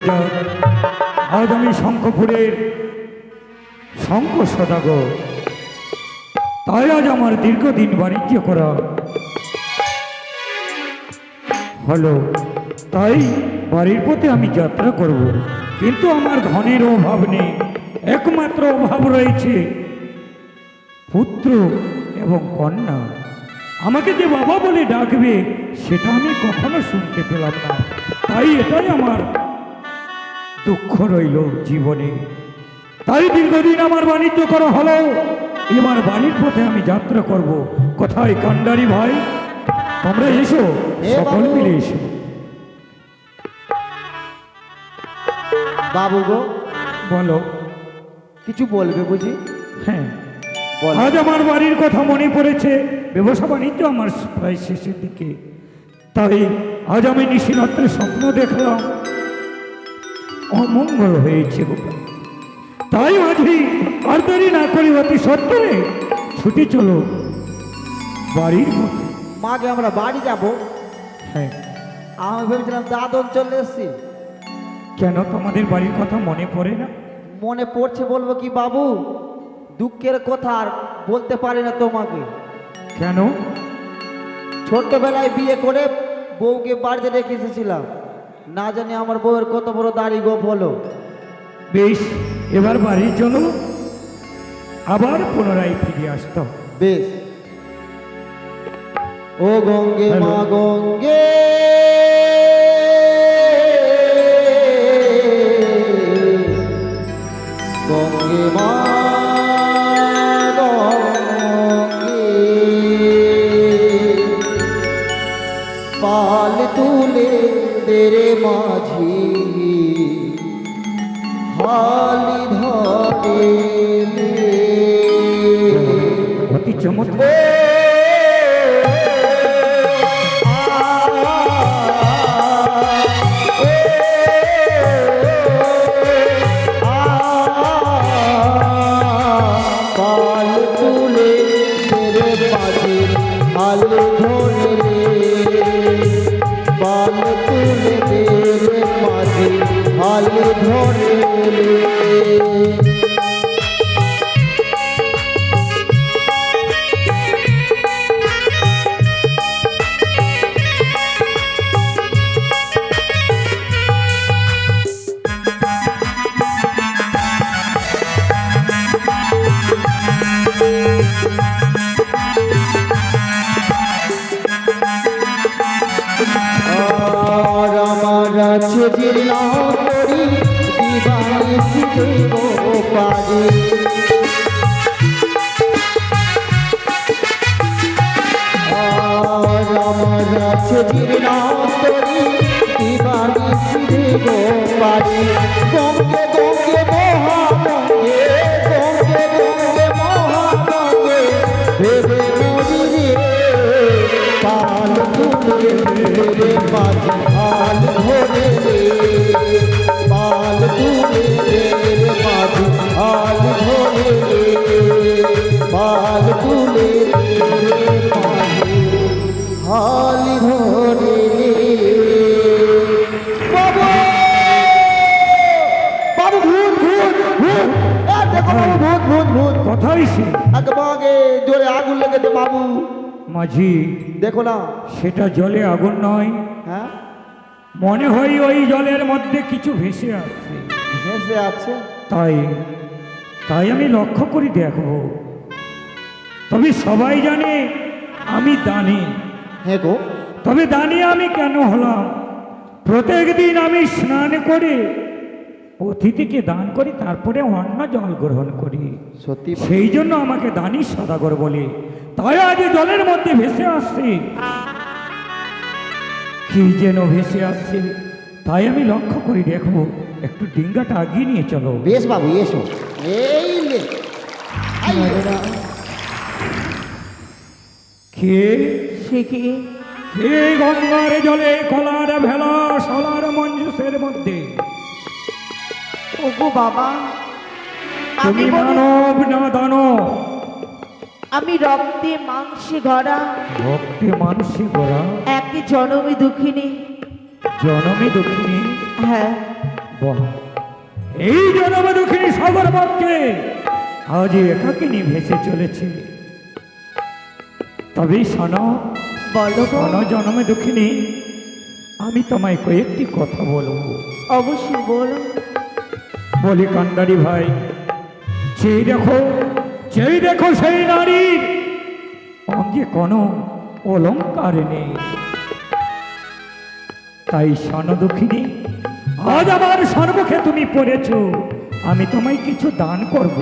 আজ আমি শঙ্খপুরের শঙ্খ সদাগর, তাই আজ আমার দীর্ঘদিন বাণিজ্য করা হলো, তাই বাড়ির পথে আমি যাত্রা করব। কিন্তু আমার ধনের অভাব নেই, একমাত্র অভাব রয়েছে পুত্র এবং কন্যা। আমাকে যে বাবা বলে ডাকবে সেটা আমি কখনো শুনতে পেলাম না, তাই এটাই আমার দুঃখ রইল জীবনে। তাই দীর্ঘদিন আমার বাণিজ্য করা হলো, এবার বাড়ির পথে আমি যাত্রা করব। কোথায় কান্ডারি ভাই, তোমরা এসো, সকল মিলে এসো। বাবু গো, বলো। কিছু বলবে বুঝি? হ্যাঁ, বলো। আজ আমার বাড়ির কথা মনে পড়েছে। ব্যবসা বাণিজ্য আমার প্রায় শেষের দিকে, তাই আজ আমি নিশিরাত্রে স্বপ্ন দেখলাম অমঙ্গল হয়েছে গোপাল। তাই মাঝি আর দেরি না করি অতি সত্তরে ছুটে চলো বাড়ির মধ্যে। মাকে আমরা বাড়ি যাব। হ্যাঁ, আমি ভেবেছিলাম দাদন চলে এসছি। কেন তোমাদের বাড়ির কথা মনে পড়ে না? মনে পড়ছে বলবো কি বাবু, দুঃখের কথা আর বলতে পারি না তোমাকে। কেন? ছোট্টবেলায় বিয়ে করে বউকে বাড়িতে রেখে এসেছিলাম, না জানি আমার বউয়ের কত বড় দাড়ি গোপ হলো। বেশ, এবার বাড়ি চলো, আবার পুনরায় ফিরে আসতো। বেশ। ও গঙ্গে হ্যালো। মা গঙ্গে, গঙ্গে মা গঙ্গে, পাল তুলে দেরে মাঝি হালি ধরে অতি চমৎকার। পাল তুলে তেরে মাঝে হাল ধরে রে, পাল তুলে তেরে মাঝে হাল ধরে রে। আর আমার আছে জিল্লা করি দিবানি শিখব পারি, আর আমার আছে জিল্লা করি দিবানি শিখব পারি। গঙ্গে গঙ্গে মহাগঙ্গে, গঙ্গে গঙ্গে মহাগঙ্গে, ভেবে মরি রে, পাল তুলে রে মাঝে হাল ধরে রে, পাল তুলে রে মাঝে হাল ধরে রে, পাল তুলে রে মাঝে হাল ধরে রে। বাবু, বাবু ভূত ভূত ভূত, দেখো বাবু ভূত ভূত ভূত। কোথায় সে? আগে জোরে আগুন লেগেছে বাবু, মাঝি, দেখো না। সেটা জলে আগুন নয়, হ্যাঁ, মনে হয় ওই জলের মধ্যে কিছু ভেসে আসছে। ভেসে আছে। তাই তাই আমি লক্ষ্য করে দেখব। তবে সবাই জানে আমি দানি, হ্যাঁ গো, তবে দানি আমি কেন হলাম? প্রত্যেক দিন আমি স্নান করে অতিথিকে দান করি, তারপরে অন্য জল গ্রহণ করি। সত্যি সেই জন্য আমাকে দানি সদাগর বলে। তাই আজ জলের মধ্যে ভেসে আসছে, কি যেন ভেসে আসছে, তাই আমি লক্ষ্য করে দেখবো। একটু ডিঙ্গাটা আগিয়ে নিয়ে চলো। বেশ বাবু, এসো। এই লে, আই রে। কে সে কি? কে গঙ্গার জলে কলার ভেলা সলার মঞ্জুসের মধ্যে? ওগো বাবা, তুমি আমি বলি, মানব না দানব? আমি রক্তে মাংসে গড়া ভক্তি মানসিক গোড়া, এক জনমী দুঃখিনী। জনমী দুঃখিনী। হ্যাঁ, বাহ, এই জনমে দুঃখিনী সাগর বাক্যে আজ একাকিনী ভেসে চলেছে। তবে শোনো, বলো গো। শোনো জনমে দুঃখিনী, আমি তোমায় কয়েকটি কথা বলবো। অবশ্যই বলো। বলি কান্ডারি ভাই, চেয়ে দেখো, চেয়ে দেখো সেই নারীর অঙ্গে কোনো অলংকার নেই। তাই শোনো দুঃখিনী, আজ আমার সর্বক্ষে তুমি পড়েছো, আমি তোমায় কিছু দান করব,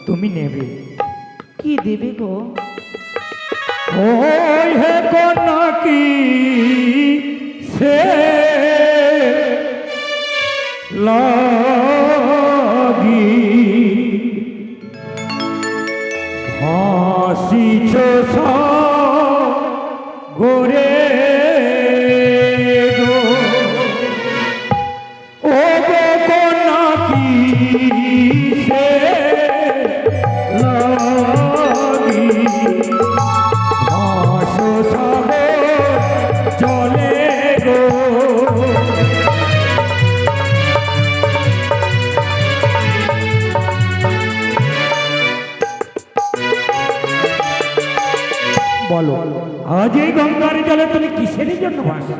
তুমি নেবে। কি দেবে গো? ওই হে কন্যা কি সে লাগি হাসিছ গোরে গো, ও গো কন্যা কি সে লাগি ভাসো সাগর চলে গো। বলো, আজ এই গঙ্গার জলে তুমি কিসের জন্য ভাসো?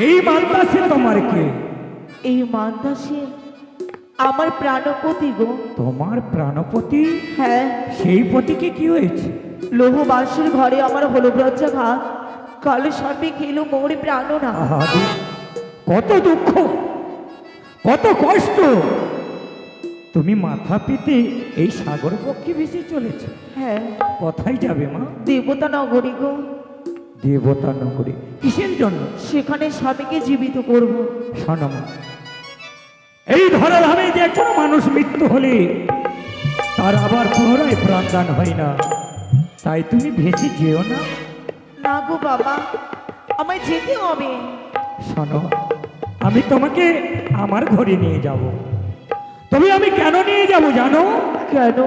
এই মান্দাসে তোমার কে? এই মান্দাসে আমার প্রাণপতি গো। তোমার প্রাণপতি? হ্যাঁ, সেই পতিকে কি হয়েছে? লৌহ বাসুর ঘরে আমার হলো ব্রজঘাত, কালো সর্পে খেলো মোর প্রাণনা। আহারে, কত দুঃখ, কত কষ্ট! তুমি মাথা পেতে এই সাগর পক্ষে ভেসে চলেছে। হ্যাঁ, কোথায় যাবে মা? দেবতা নগরী গো। দেবতা নগরী? কিসের জন্য? সেখানে স্বামীকে জীবিত করব। শোনো মা, এই ধরাধামে যে কোনো মানুষ মৃত্যু হলে তার আবার পুনরায় প্রাণদান হয় না, তাই তুমি ভেসে যেও না। না গো বাবা, আমায় যেতে হবে। শোনো, আমি তোমাকে আমার ঘরে নিয়ে যাব। তবে আমি কেন নিয়ে যাব জানো? কেন?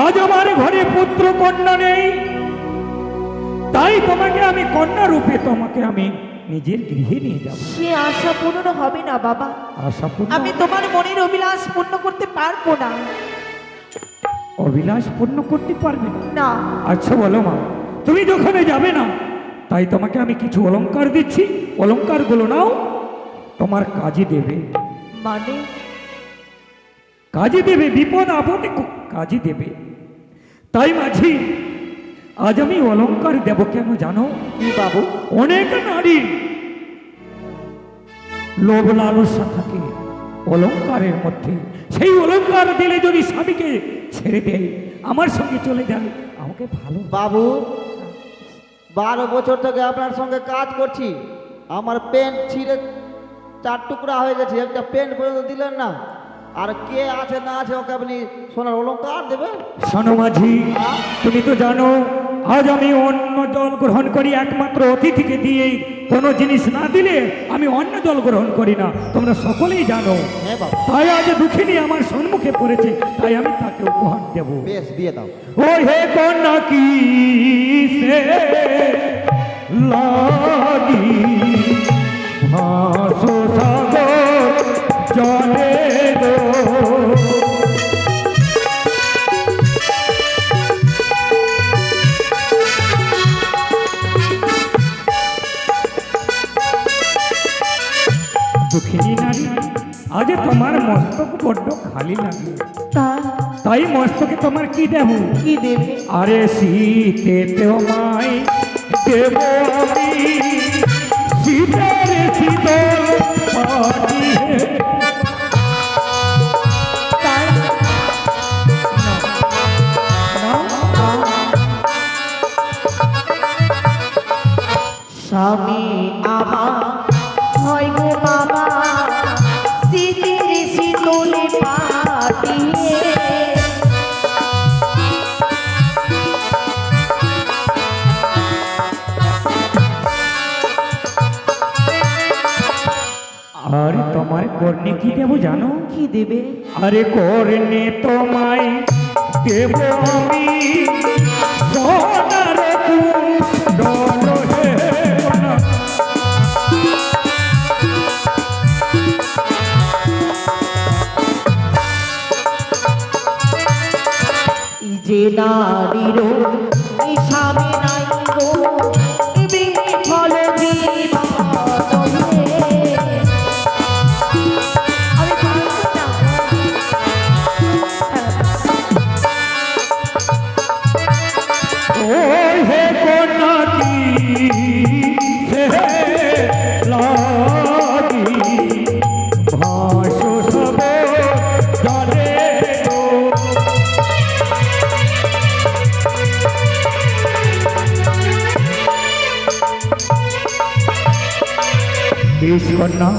আজ আমার ঘরে পুত্র কন্যা নেই, তাই তোমাকে আমি কন্যা রূপে তোমাকে আমি নিজের গৃহে নিয়ে যাব। সে আশা পূর্ণ হবে না বাবা। আশা পূর্ণ? আমি তোমার মনের অভিলাষ পূর্ণ করতে পারবো না। অভিলাষ পূর্ণ করতে পারবে না? না। আচ্ছা বলো মা, তুমি যখন যাবে না, তাই তোমাকে আমি কিছু অলংকার দিচ্ছি, অলংকারগুলো নাও, তোমার কাজে দেবে। মানে? কাজে দেবে, বিপদ আপদে কাজে দেবে। তাই মাঝি, আজ আমি অলংকার দেব কেন জানো? কি বাবু? অনেক নারী লোভ লালসা থাকে অলংকারের মধ্যে, সেই অলংকার দিলে যদি স্বামীকে ছেড়ে দেয়, আমার সঙ্গে চলে যায়, আমাকে ভালো। বাবু, 12 বছর থেকে আপনার সঙ্গে কাজ করছি, আমার প্যান্ট ছিঁড়ে 4 টুকরা হয়ে গেছে, একটা প্যান্ট পর্যন্ত দিলেন না। আর কে আছে না আছে ওকে আপনি সোনার অলংকার দেবেন? শোনো মাঝি, তুমি তো জানো আজ আমি অন্য জল গ্রহণ করি একমাত্র অতিথিকে দিয়ে, কোনো জিনিস না দিলে আমি অন্য জল গ্রহণ করি না, তোমরা সকলেই জানো। হ্যাঁ বাবু। তাই আজ দুঃখিনী আমার সম্মুখে পড়েছে, তাই আমি তাকে উপহার দেব। বেশ, দিয়ে দাও। ও হে কন্যা কি সে লাগি ভাসো সাগর চলে গো। দুঃখিনী নারী, আজ তোমার মস্তক বড্ড খালি লাগে, তাই মস্তকে তোমার কি দেব? কি দেবে? আরে শীতে তোমায় দেব আমি শীতের শীতল পাটিয়ে। তাই? স্বামী আমার হয় গো বাবা, শীতের শীতলে পাটিয়ে। আর তোমার কর্ণে কি দেব জানো? কি দেবে? আরে কর্ণে তোমায় দেব আমি সোনার কুণ্ডল হে কন্যা। যে নারীর স্বামী নাই গো বিফল জীবন আমি পারবো না। ও হে কোনাকি হে লাগি ভাসো সব জলে গো। বেশ কন্যা,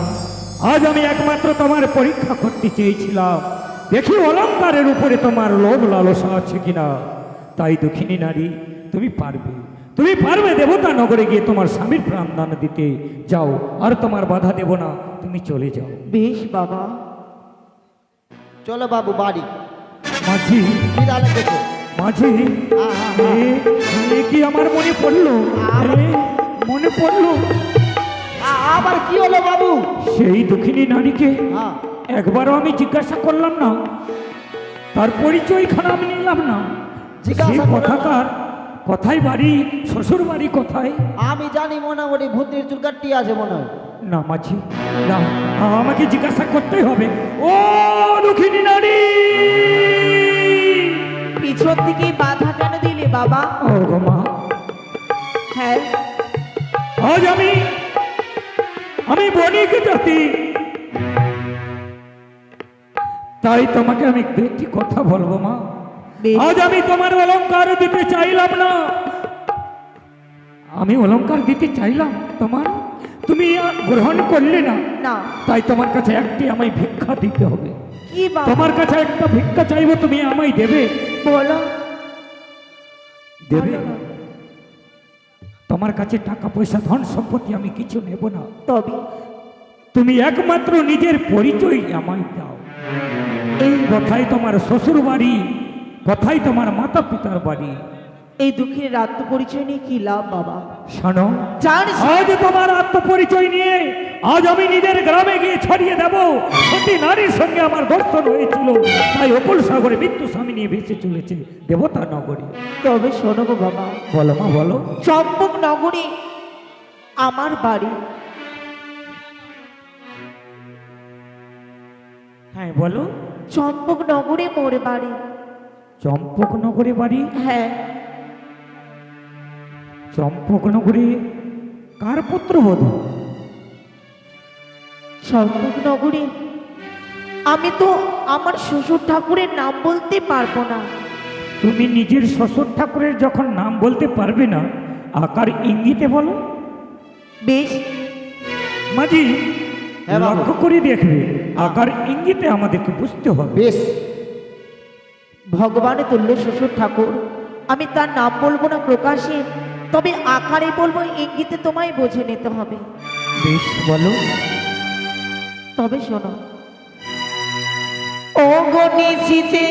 আজ আমি একমাত্র তোমার পরীক্ষা করতে চেয়েছিলাম, দেখি অলঙ্কারের উপরে তোমার লোভ লালসা আছে কিনা। তাই দুঃখিনী নারী, তুমি পারবে, তুমি পারবে দেবতা নগরে গিয়ে তোমার স্বামীর প্রাণদান দিতে। যাও, আর তোমার বাধা দেব না, তুমি চলে যাও। বেশ বাবা। চলো বাবু বাড়ি। মাঝি, খিদা লেগেছে। মাঝি, এ কি আমার মনে পড়লো, মনে পড়লো আবার কি হলো বাবু? সেই দুঃখিনী নারীকে হ্যাঁ, একবারও আমি জিজ্ঞাসা করলাম না, তার পরিচয়খানা আমি নিলাম না। জিজ্ঞাসা সেই করলাম না। কথাকার কোথায় বাড়ি, শ্বশুর বাড়ি কোথায়? আমি জানি মোটামুটি ভূতির চুলকাটি আছে মনে হয়। না মাঝি, না, আমাকে জিজ্ঞাসা করতেই হবে। ও দুঃখিনী নারী! পিছন থেকে বাধা কেন দিলে বাবা? ও গো মা, হ্যাঁ, আজ আমি বণিক জাতি, তাই তোমাকে আমি একটি কথা বলবো মা। বেশ। আজ আমি তোমার অলংকার দিতে চাইলাম না, আমি অলংকার দিতে চাইলাম তোমার, তুমি গ্রহণ করলে না। না। তাই তোমার কাছে একটি আমায় ভিক্ষা দিতে হবে। কি বাবা? তোমার কাছে একটা ভিক্ষা চাইবো, তুমি আমায় দেবে? বলো। দেবে? বলো না। তোমার কাছে টাকা পয়সা ধন সম্পত্তি আমি কিছু নেব না, তবে তুমি একমাত্র নিজের পরিচয় আমায় দাও। এই কোথায় তোমার শ্বশুর বাড়ি, কোথায় তোমার মাতা পিতার বাড়ি? এই দুঃখের আত্মপরিচয় নিয়ে কি লাভ বাবা? শোনো, জানিস আজ তোমার আত্মপরিচয় নিয়ে আজ আমি নিজের গ্রামে গিয়ে ছড়িয়ে দেব সতী নারীর সঙ্গে আমার দর্শন হয়েছিল, তাই অকুল সাগরে মৃত্যু স্বামী নিয়ে ভেসে চলেছে দেবতা নগরী। তবে শোনো গো বাবা, বলো মা, বলো। চম্পক নগরী আমার বাড়ি। হ্যাঁ বলো। চম্পক নগরে মোর বাড়ি। চম্পক নগরে বাড়ি? হ্যাঁ। চম্পক নগরে কার পুত্রবধূ? চম্পক নগরে আমি তো আমার শ্বশুর ঠাকুরের নাম বলতে পারবো না। তুমি নিজের শ্বশুর ঠাকুরের যখন নাম বলতে পারবে না, আকার ইঙ্গিতে বলো। বেশ। মাঝি, হ্যাঁ বাবু। লক্ষ্য করে দেখবে, আকার ইঙ্গিতে আমাদেরকে বুঝতে হবে। বেশ। ভগবানে তুল্য শ্বশুর ঠাকুর, আমি তার নাম বলবো না প্রকাশে, তবে আকারে বলবো, ইঙ্গিতে তোমায় বুঝে নিতে হবে। বেশ, বলো। তবে শোনো, ও গণিসিতে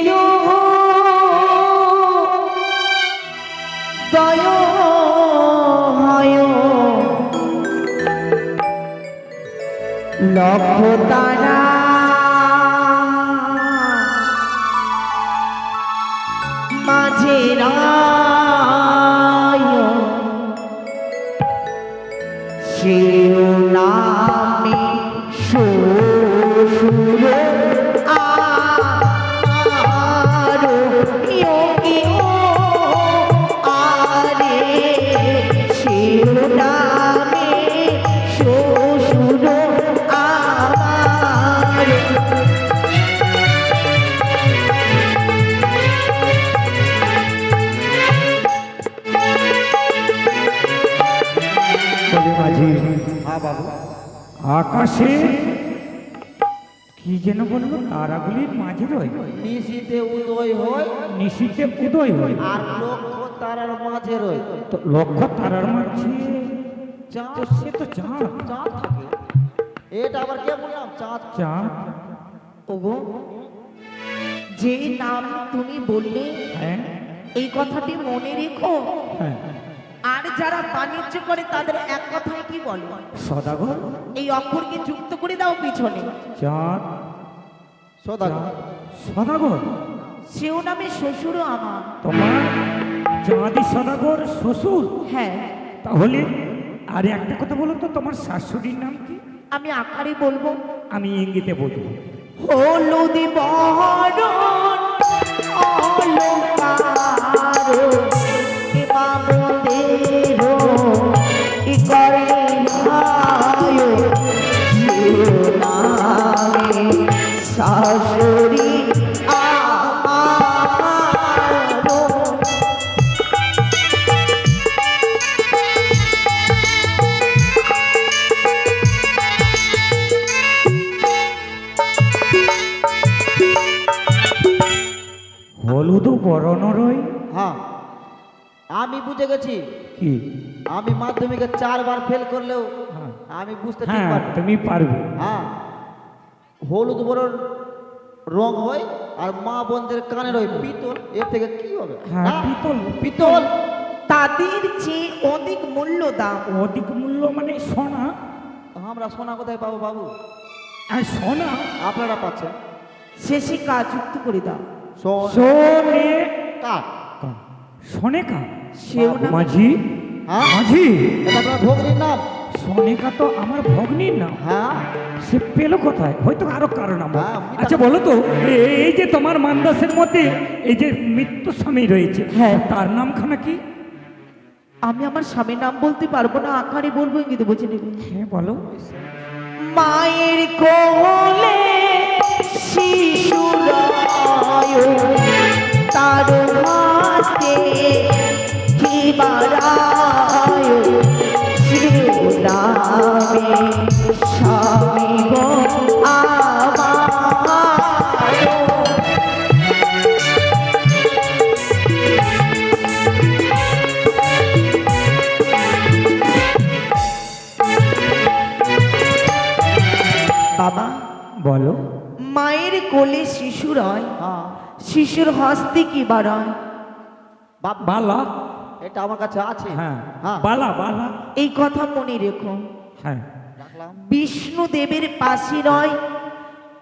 দয় হয় লক্ষ তারা মাঝে রায় শিরোনামে শ্বশুর আরো যোগী ও আরে শিরোনামে শ্বশুর আমার। বলে মাঝি, হ্যাঁ বাবু। আকাশে কি যেন বললো, তারাগুলির মাঝে রয়, নিশীতে উদয় হয় নিশীতে উদয় হয়, আর লক্ষ তারার মাঝে রয়। তো লক্ষ তারার মাঝে চাঁদ, তো সে তো চাঁদ। চাঁদ থাকে। এটা আবার কে বললাম? চাঁদ। চাঁদ? ওগো, যে নাম তুমি বললে হ্যাঁ এই কথাটি মনে রেখো। হ্যাঁ। আর যারা বাণিজ্য করে তাদের এক কথায় কি বলে? সদাগর? এই অক্ষরকে যুক্ত করে দাও পিছনে। চাঁদ, সদাগর। সদাগর? সেও নামে শ্বশুরও আমার। তোমার চাঁদি সদাগর শ্বশুর? হ্যাঁ। তাহলে আর একটা কথা বলো তো, তোমার শাশুড়ির নাম কি? আমি আকারে বলবো? আমি ইঙ্গিতে বলবো। হলুদ বরণ অলঙ্কার মামুদের করে নামে শাশুড়ি আমার। হলুদ বরণ রয়? হ্যাঁ, আমি বুঝে গেছি। কি? আমি মাধ্যমিকে 4 বার ফেল করলেও হ্যাঁ। আমি বুঝতে ঠিক হ্যাঁ, পারি। তুমি পারবে। হ্যাঁ, হলুদ বরণ রং হয় আর মা বোনদের কানের হয় পিতল। এর থেকে কি হবে? হ্যাঁ, না, পিতল। পিতল। তাদের চেয়ে অধিক মূল্য দাম। অধিক মূল্য মানে সোনা? আমরা সোনা কোথায় পাবো বাবু? আর সোনা? আপনারা পাচ্ছেন। শেষে কাজ যুক্ত করে দাও। সোনে কাঠ। সোনেকা? সেও না মাঝি? হ্যাঁ, মাঝি? এটা আপনার ভগ্নির নাম। সোনেকা তো আমার ভগ্নির নাম। হ্যাঁ, সে পেলো কোথায়? হয়তো আরো কারো নাম। হ্যাঁ, আচ্ছা বলো তো, এই যে তোমার মান্দাসের মধ্যে এই যে মৃত্যু স্বামী রয়েছে, হ্যাঁ। তার নামখানা কি? আমি আমার স্বামীর নাম বলতে পারবো না, আকারে বলবো, ইঙ্গিতে বুঝে নেবে। হ্যাঁ বলো। মায়ের কোলে শিশুরায় তার হাতে কি বাড়ায় শিরোনামে স্বামী গো আমার। বাবা বলো। মায়ের কোলে শিশু রয়, হ্যাঁ। শিশুর হস্তে কি বাড়ায়? বালা? এটা আমার কাছে আছে। হ্যাঁ, হ্যাঁ, বালা বালা। এই কথা মনে রেখো। হ্যাঁ। রাখলাম। বিষ্ণু দেবের পাশে রয়,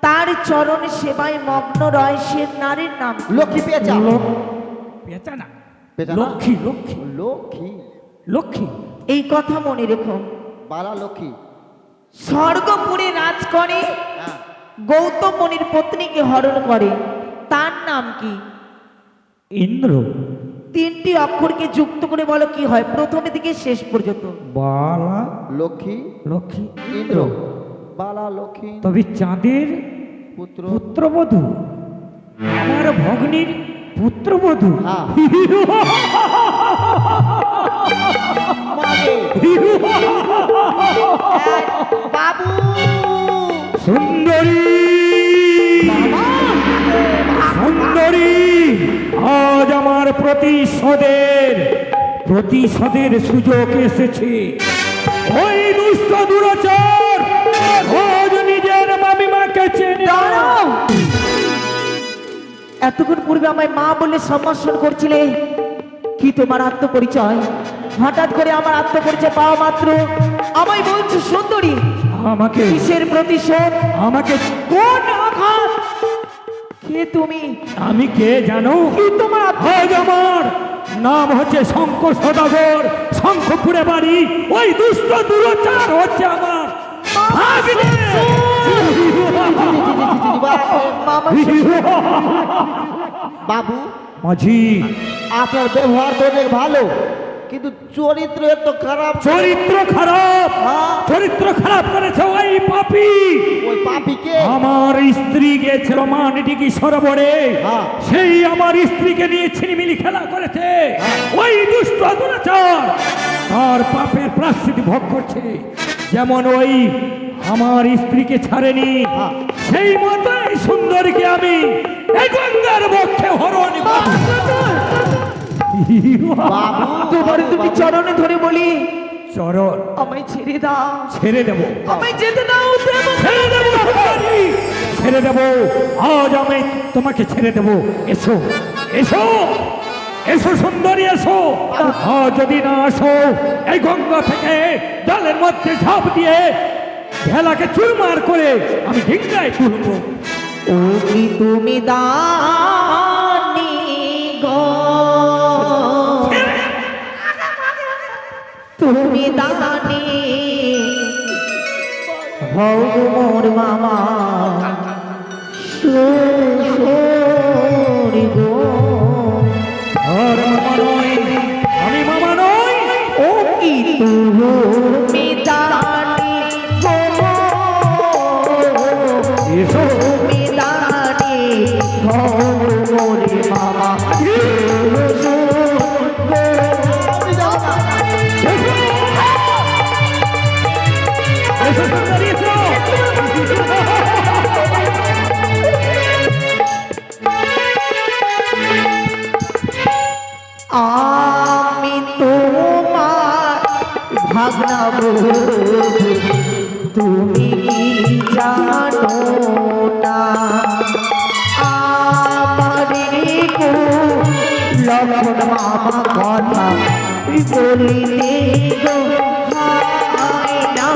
তার চরণ সেবায় মগ্ন রয়, সে নারীর নাম কি? লক্ষ্মী পেঁচা। পেঁচা না, পেঁচা না? লক্ষ্মী লক্ষ্মী লক্ষ্মী। লক্ষ্মী। এই কথা মনে রেখো। বালা লক্ষ্মী। স্বর্গপুরে রাজ করে, হ্যাঁ, গৌতম মুনির পত্নীকে হরণ করে, তার নাম কি? ইন্দ্র। 3টি অক্ষরকে যুক্ত করে বলো কি হয়, প্রথমে থেকে শেষ পর্যন্ত। বালা লক্ষ্মী লক্ষ্মী ইন্দ্র। বালা লক্ষ্মী তবে চাঁদের পুত্র। পুত্রবধূ, আমার ভগ্নির পুত্রবধূ। হ্যাঁ। মাগে। বাবু সুন্দরী, সুন্দরী, আজ আমার প্রতিশোধের সুযোগ এসেছে। ওই দুষ্ট দুরাচার আজ নিজের মামিমাকে চেনে। দাঁড়াও! এতক্ষণ পূর্বে আমায় মা বলে সম্ভাষণ করছিলে, কি তোমার আত্মপরিচয়? হঠাৎ করে আমার আত্মপরিচয় পাওয়া মাত্র আমায় বলছো সুন্দরী। আমাকে কিসের প্রতিশোধ? আমাকে কোন আঘাত? কে তুমি? আমি কে জানো? কি তোমার আজ আমার নাম হচ্ছে শঙ্খ সদাগর, শঙ্খপুরে বাড়ি। ওই দুষ্ট দুরাচার হচ্ছে আমার ভাগ্নে। মামা বাবু, মাঝি, আপনার ব্যবহার তো অনেক ভালো, কিন্তু চরিত্র এত খারাপ। চরিত্র খারাপ? হ্যাঁ। চরিত্র খারাপ করেছে ওই পাপী। ওই পাপিকে আমার স্ত্রী গেছিল মানডিকি সরোবরে, হ্যাঁ। সেই আমার স্ত্রীকে নিয়ে ছিনিমিনি খেলা করেছে ওই দুষ্ট দুরাচার। তার পাপের প্রায়শ্চিত্ত ভোগ করছে। যেমন ওই আমার স্ত্রীকে ছাড়েনি, হ্যাঁ। সেই মতো এই সুন্দরীকে আমি এই গঙ্গার বক্ষে হরণ করব। বাবু, তোমার তুমি চরণে ধরে বলি, চরণ আমায় ছেড়ে দাও, ছেড়ে দেবো, আমায় যেতে দাও। ছেড়ে দেবো সুন্দরী, ছেড়ে দেবো। আজ আমি তোমাকে ছেড়ে দেবো। এসো এসো এসো সুন্দরী, এসো। আজ যদি না আসো, এই গঙ্গা থেকে জলের মধ্যে ঝাঁপ দিয়ে ভেলাকে চুরমার করে আমি ডিঙ্গায় তুলবো। ও কি তুমি দান তুমি দানে হও মোর মামা শ্বশুর গো। আর মামা নয়, আমি মামা নই। ও কি তুমি দানে গো, এসো তুমি দানে হও মোর মামা এসো সুন্দরী, এসো। আমি তোমার ভাবনা তুমি জানো না আমারে গো লক্ষণ মামা কথা বলিতে গো হায় না।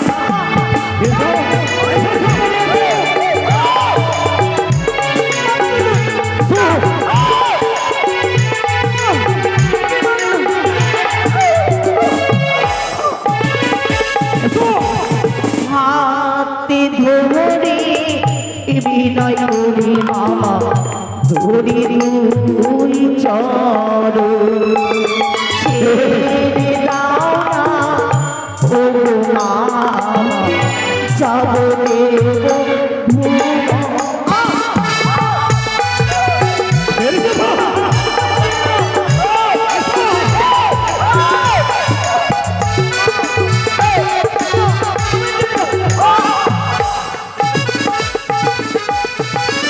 এসো, হাতে ধরে বিনয় করি মামা ধরি দুই চর ছেড়ে দাও না ও মামা যাব দেব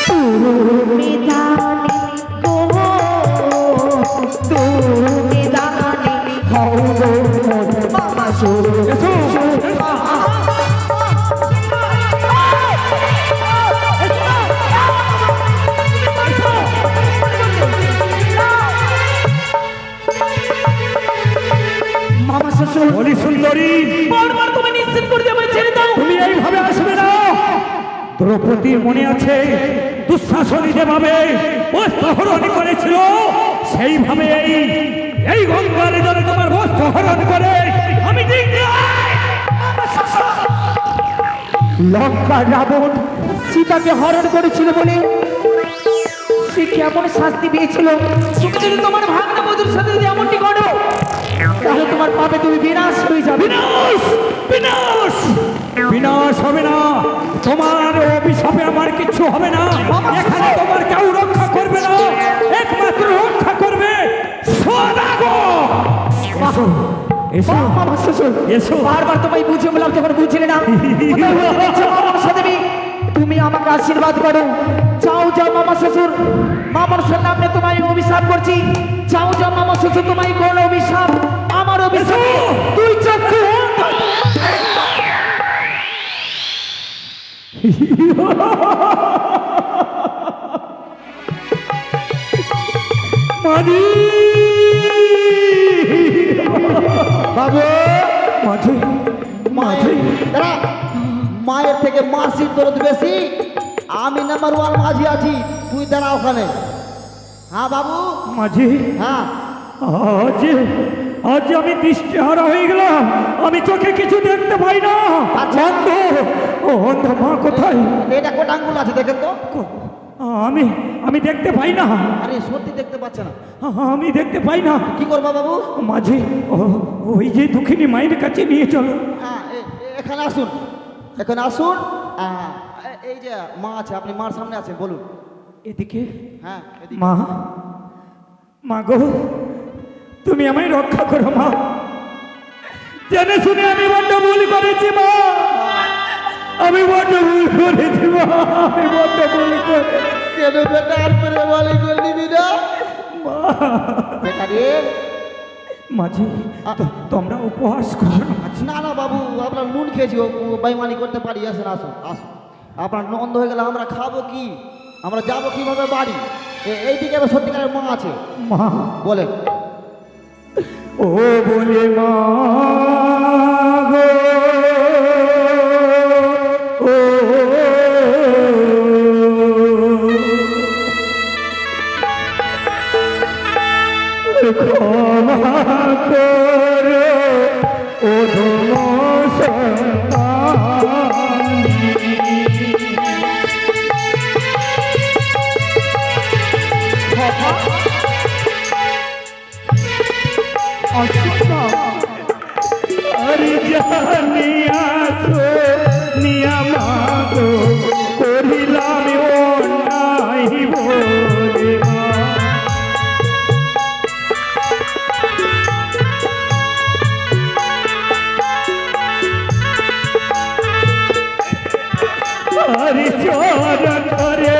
তুমি দানি গো, তুমি দানি হও গো মামা মামা শ্বশুর বলি সুন্দরী, বারবার তুমি নিশ্চিত করে দেবে ছেড়ে দাও। তুমি এইভাবে আসবে না। দ্রৌপদীর মনে আছে দুঃশাসনী যেভাবে বস্ত্র হরণ করেছিল, সেইভাবে এই গঙ্গার জলে তোমার বস্ত্র হরণ করে আমি দেখতে লঙ্কা রাবণ সীতাকে হরণ করেছিল বলে সে কেমন শাস্তি পেয়েছিল। তুমি যদি তোমার ভাগ্নে বধূর সাথে যদি এমনটি করো তাহলে তোমার পাপে তুমি বিনাশ হয়ে যাবে। বিনাশ, বিনাশ, বিনাশ হবে না। তোমার অভিশাপে আমার কিছু হবে না। এখানে তোমার কেউ রক্ষা করবে না, একমাত্র রক্ষা করবে সদাগর। এসো, এসো, মামা শ্বশুর এসো। বারবার তোমায় বুঝিয়ে বললাম যখন বুঝছিলে না। কোথায় বলতে দেখছো মামা সদেবী, তুমি আমাকে আশীর্বাদ করো। যাও যাও মামা শ্বশুর, মামার সামনে তোমায় অভিশাপ করছি। যাও যাও মামা শ্বশুর, তোমায় কোন অভিশাপ, আমার অভিশাপ তুই চক্ষু মাঝি, বাবু মাঝি, মাঝি, দাঁড়া, মায়ের থেকে মাসির দরদ বেশি। আমি নাম্বার ওয়ান মাঝি আছি, তুই দাঁড়া ওখানে। হ্যাঁ বাবু, মাঝি। হ্যাঁ আজ আজ আমি দৃষ্টিহারা হয়ে গেলাম। আমি চোখে কিছু দেখতে পাই না। আচ্ছা। অন্ধ, ও অন্ধ মা কোথায়? এটা কোটা আঙ্গুল আছে দেখেন তো। আমি আমি দেখতে পাই না। আরে সত্যি দেখতে পাচ্ছে না, আমি দেখতে পাই না। কি করবা বাবু? মাঝি, ওই যে দুঃখিনী মায়ের কাছে নিয়ে চলো। হ্যাঁ এখানে আসুন, এখানে আসুন। এই যে মা আছে, আপনি মার সামনে আছেন, বলুন। এদিকে। হ্যাঁ এদিকে। মা, মা গো, তুমি আমায় রক্ষা করো মা। জেনে শুনে আমি বড্ড ভুল করেছি মা, আমি বড্ড ভুল করেছি মা, আমি বড্ড ভুল করেছি কেন বেটা আর পেরে বলি করলি বিনা মা। বেটা রে। মাঝি, তোমরা উপহাস করো না মাঝি। না না বাবু, আপনার নুন খেয়েছি, বেইমানি করতে পারি। আসেন আসুন আসুন, আপনার নন্দ হয়ে গেলে আমরা খাবো কি, আমরা যাবো কিভাবে বাড়ি? এইদিকে আবার সত্যিকারের মা আছে, মা, বলেন। ও বলে মা গো, ও ক্ষমা করো ও চরণ ধরে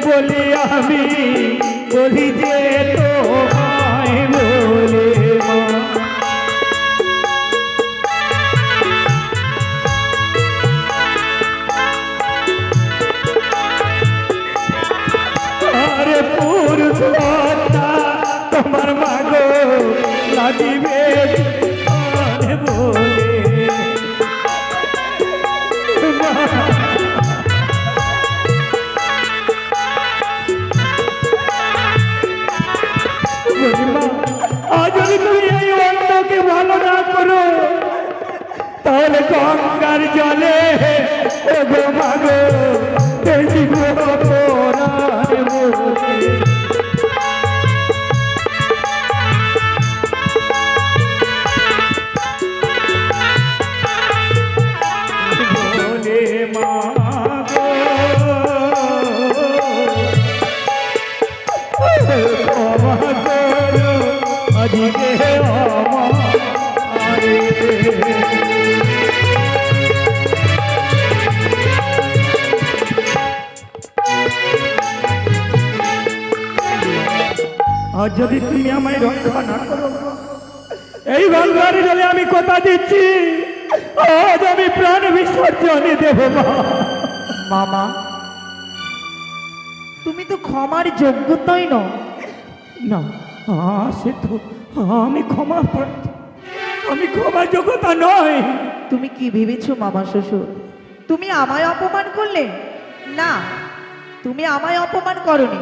বলি আমি, বলি যে তোমায় বলে মা। আরে পুরুষ লতা তোমার মাগো লাগিবে আরে বলে মা। বলি মা, আজ যদি তুমি এই অন্তকে ভালো না করো তাহলে গঙ্গার জলে ও গো মাগো দেখব পরাণ বলে। বলে মা গো ক্ষমা করো আজকে আমারে। আর যদি তুমি আমায় রক্ষা না করো, এই গঙ্গার জলে আমি কথা দিচ্ছি আজ আমি প্রাণ বিসর্জনে দেব মা। মামা, তুমি তো ক্ষমার যোগ্যতাই নও। না, সে তো আমি ক্ষমা প্রার্থী, আমি ক্ষমার যোগ্যতা নয়। তুমি কি ভেবেছো মামা শ্বশুর? তুমি আমায় অপমান করলে? না, তুমি আমায় অপমান করনি,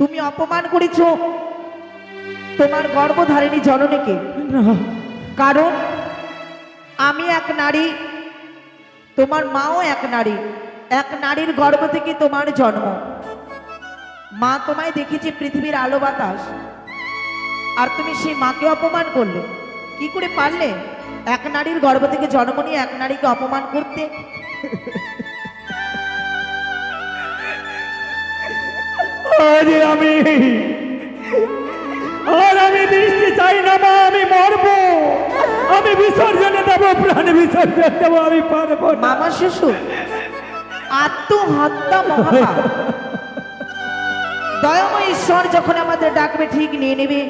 তুমি অপমান করেছো তোমার গর্ভধারিণী জননীকে। না, কারণ আমি এক নারী, তোমার মাও এক নারী, এক নারীর গর্ভ থেকে তোমার জন্ম। মা তোমায় দেখেছে পৃথিবীর আলো বাতাস, আর তুমি সেই মাকে অপমান করলে। কি করে পারলে এক নারীর গর্ভ থেকে জন্ম নিয়ে এক নারীকে অপমান করতে? আজ আমি দৃষ্টি চাই না মা, আমি মরবো, আমি বিসর্জনে দেবো, প্রাণ বিসর্জন দেবো, আমি পারবো না। মামা শ্বশুর, আত্মহত্যা মহাপাপ। দয়াময় ঈশ্বর যখন আমাদের ডাকবে ঠিক নিয়ে নেবে,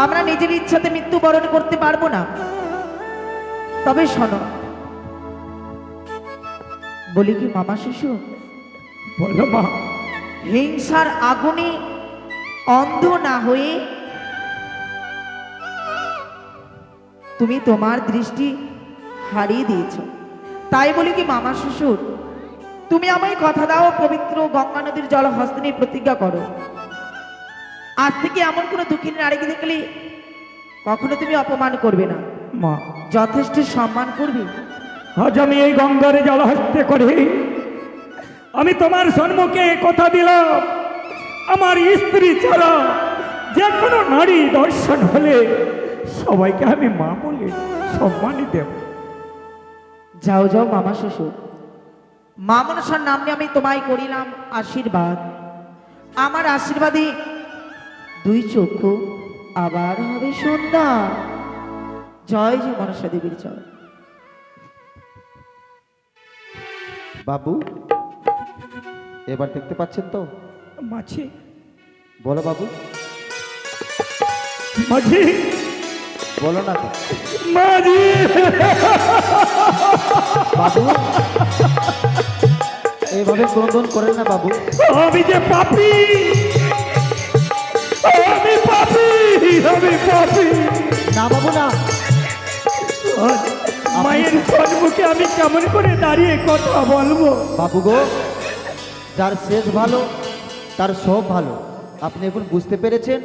আমরা নিজের ইচ্ছাতে মৃত্যুবরণ করতে পারবো না। তবে শোনো, বলি কি মামা শ্বশুর, বলো মা। হিংসার আগুনে অন্ধ না হয়ে তুমি তোমার দৃষ্টি হারিয়ে দিয়েছ। তাই বলি কি মামা শ্বশুর, তুমি আমায় কথা দাও, পবিত্র গঙ্গা নদীর জল হস্তে নিয়ে প্রতিজ্ঞা করো, আজ থেকে এমন কোনো দুঃখিনী নারীকে দেখলে কখনো তুমি অপমান করবে না, মা, যথেষ্ট সম্মান করবে। আজ আমি এই গঙ্গারে জল হস্তে করে আমি তোমার সম্মুখে কথা দিলাম, আমার স্ত্রী ছাড়া যে কোনো নারী দর্শন হলে সবাইকে আমি মা বলে সম্মানই দেব। যাও যাও মামা শ্বশুর, মা মনসার নাম নিয়ে আমি তোমায় করিলাম আশীর্বাদ। আমার আশীর্বাদে দুই চক্ষু আবার হবে সুন্দর। জয় জয় মনসা দেবীর জয়। বাবু, এবার দেখতে পাচ্ছেন তো? মাঝি, বলো বাবু, মাঝি, বলো না তো মাঝি। বাবু, এইভাবে ক্রন্দন করেন না বাবু। আমি যে পাপী, আমি পাপী, আমি পাপী। না বাবু না, আজ মায়ের সম্মুখে আমি কেমন করে দাঁড়িয়ে কথা বলবো? বাবু গো, যার শেষ ভালো তার সব ভালো। আপনি এখন বুঝতে পেরেছেন,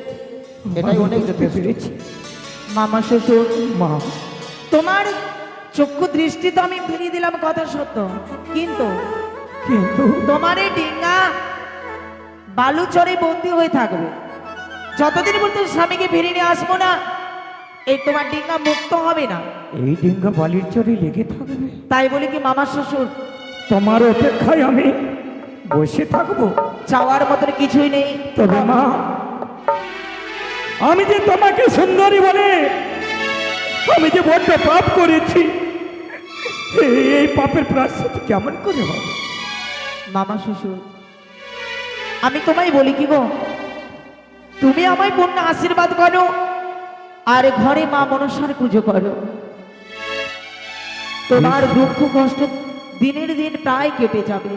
এটাই অনেক যথেষ্ট। পেরেছি মামা শ্বশুর, মা। তোমার চক্ষু দৃষ্টি তো আমি ফিরিয়ে দিলাম, কথা সত্য, কিন্তু কিন্তু তোমার এই ডিঙ্গা বালুচরে বন্দী হয়ে থাকবে। যতদিন পর্যন্ত স্বামীকে ফিরিয়ে নিয়ে আসবো না, এই তোমার ডিঙ্গা মুক্ত হবে না। এই ডিঙ্গা বালির চরে লেগে থাকবে। তাই বলি কি মামা শ্বশুর, তোমার অপেক্ষায় আমি বসে থাকবো? চাওয়ার মতন কিছুই নেই। তবে মা, আমি যে তোমাকে সুন্দরী বলে আমি যে বড্ড পাপ করেছি, এই পাপের প্রায়শ্চিত্ত কেমন করে হবে? মামা শ্বশুর, আমি তোমায় বলি কি গো, তুমি আমায় পূর্ণ আশীর্বাদ করো আর ঘরে মা মনসার পুজো করো। তোমার দুঃখ কষ্ট দিনের দিন প্রায় কেটে যাবে।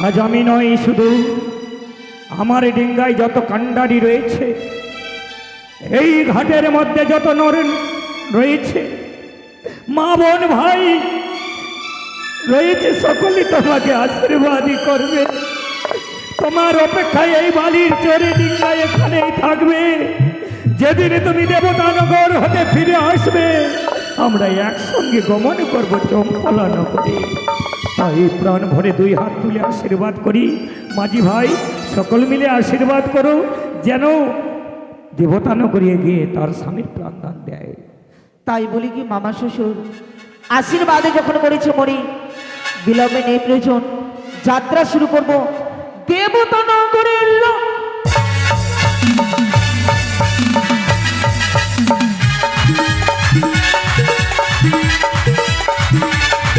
আজ আমি নয়, শুধু আমার ডিঙ্গায় যত কান্ডারি রয়েছে, এই ঘাটের মধ্যে যত নরেন রয়েছে, মা বোন ভাই রয়েছে, সকলে তোমাকে আশীর্বাদই করবে। তোমার অপেক্ষায় এই বালির চরে ডিঙ্গা এখানেই থাকবে। যেদিন তুমি দেবতানগর হতে ফিরে আসবে, আমরা একসঙ্গে গমন করব চম্পলা নগরে। তাই প্রাণ ভরে দুই হাত তুলে আশীর্বাদ করি। মাঝি ভাই, সকল মিলে আশীর্বাদ করো, যেন দেবতানগরে গিয়ে তার স্বামীর প্রাণদান দেয়। তাই বলি কি মামা শ্বশুর, আশীর্বাদে যখন করেছে মরি, বিলম্বে নেই প্রয়োজন, যাত্রা শুরু করব দেবতা নগরের লোক।